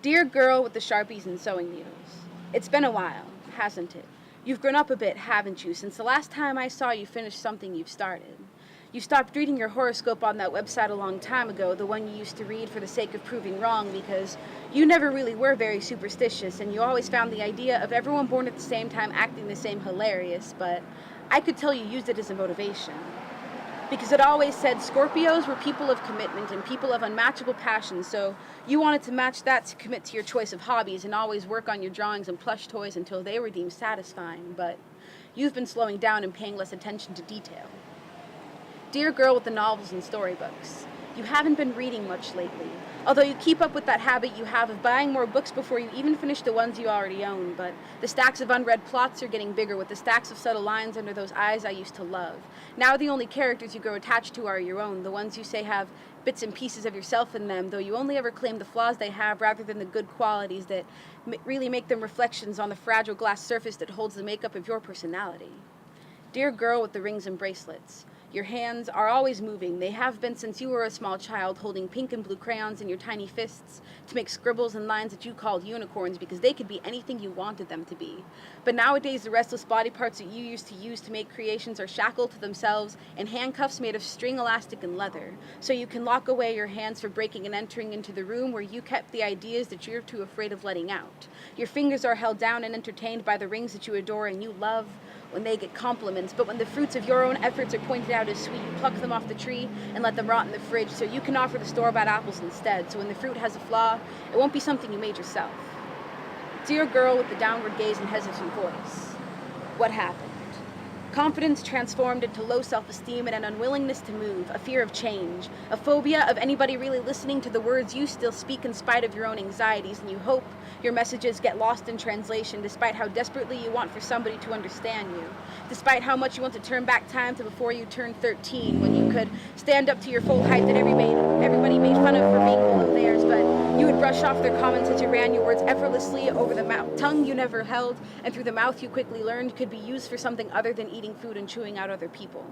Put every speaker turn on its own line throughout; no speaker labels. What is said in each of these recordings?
Dear girl with the Sharpies and sewing needles, it's been a while, hasn't it? You've grown up a bit, haven't you, since the last time I saw you finish something you've started. You stopped reading your horoscope on that website a long time ago, the one you used to read for the sake of proving wrong, because you never really were very superstitious, and you always found the idea of everyone born at the same time acting the same hilarious, but I could tell you used it as a motivation. Because it always said Scorpios were people of commitment and people of unmatchable passion, so you wanted to match that to commit to your choice of hobbies and always work on your drawings and plush toys until they were deemed satisfying, but you've been slowing down and paying less attention to detail. Dear girl with the novels and storybooks, you haven't been reading much lately, although you keep up with that habit you have of buying more books before you even finish the ones you already own, but the stacks of unread plots are getting bigger with the stacks of subtle lines under those eyes I used to love. Now the only characters you grow attached to are your own, the ones you say have bits and pieces of yourself in them, though you only ever claim the flaws they have rather than the good qualities that really make them reflections on the fragile glass surface that holds the makeup of your personality. Dear girl with the rings and bracelets, your hands are always moving. They have been since you were a small child, holding pink and blue crayons in your tiny fists to make scribbles and lines that you called unicorns because they could be anything you wanted them to be. But nowadays, the restless body parts that you used to use to make creations are shackled to themselves in handcuffs made of string, elastic, and leather. So you can lock away your hands for breaking and entering into the room where you kept the ideas that you're too afraid of letting out. Your fingers are held down and entertained by the rings that you adore and you love when they get compliments, but when the fruits of your own efforts are pointed out as sweet, you pluck them off the tree and let them rot in the fridge so you can offer the store-bought apples instead. So when the fruit has a flaw, it won't be something you made yourself. Dear girl with the downward gaze and hesitant voice, what happened? Confidence transformed into low self-esteem and an unwillingness to move, a fear of change, a phobia of anybody really listening to the words you still speak in spite of your own anxieties, and you hope your messages get lost in translation despite how desperately you want for somebody to understand you, despite how much you want to turn back time to before you turned 13 when you could stand up to your full height that everybody made fun of for being below theirs, but you would brush off their comments as you ran your words effortlessly over the tongue you never held and through the mouth you quickly learned could be used for something other than eating food and chewing out other people.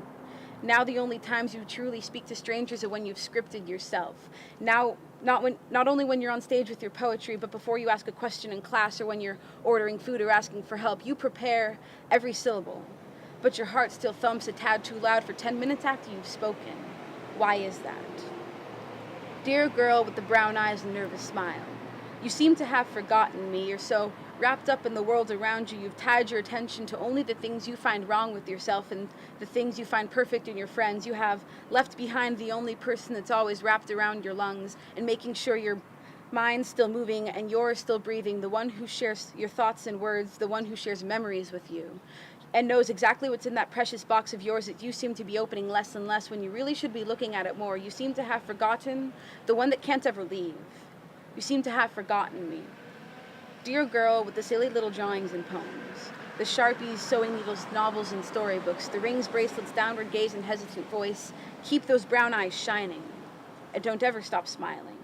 Now the only times you truly speak to strangers are when you've scripted yourself. Now, not only when you're on stage with your poetry, but before you ask a question in class or when you're ordering food or asking for help, you prepare every syllable. But your heart still thumps a tad too loud for 10 minutes after you've spoken. Why is that? Dear girl with the brown eyes and nervous smile, you seem to have forgotten me. You're so wrapped up in the world around you, you've tied your attention to only the things you find wrong with yourself and the things you find perfect in your friends. You have left behind the only person that's always wrapped around your lungs and making sure your mind's still moving and yours still breathing, the one who shares your thoughts and words, the one who shares memories with you and knows exactly what's in that precious box of yours that you seem to be opening less and less when you really should be looking at it more. You seem to have forgotten the one that can't ever leave. You seem to have forgotten me. Dear girl with the silly little drawings and poems, the Sharpies, sewing needles, novels, and storybooks, the rings, bracelets, downward gaze, and hesitant voice, keep those brown eyes shining, and don't ever stop smiling.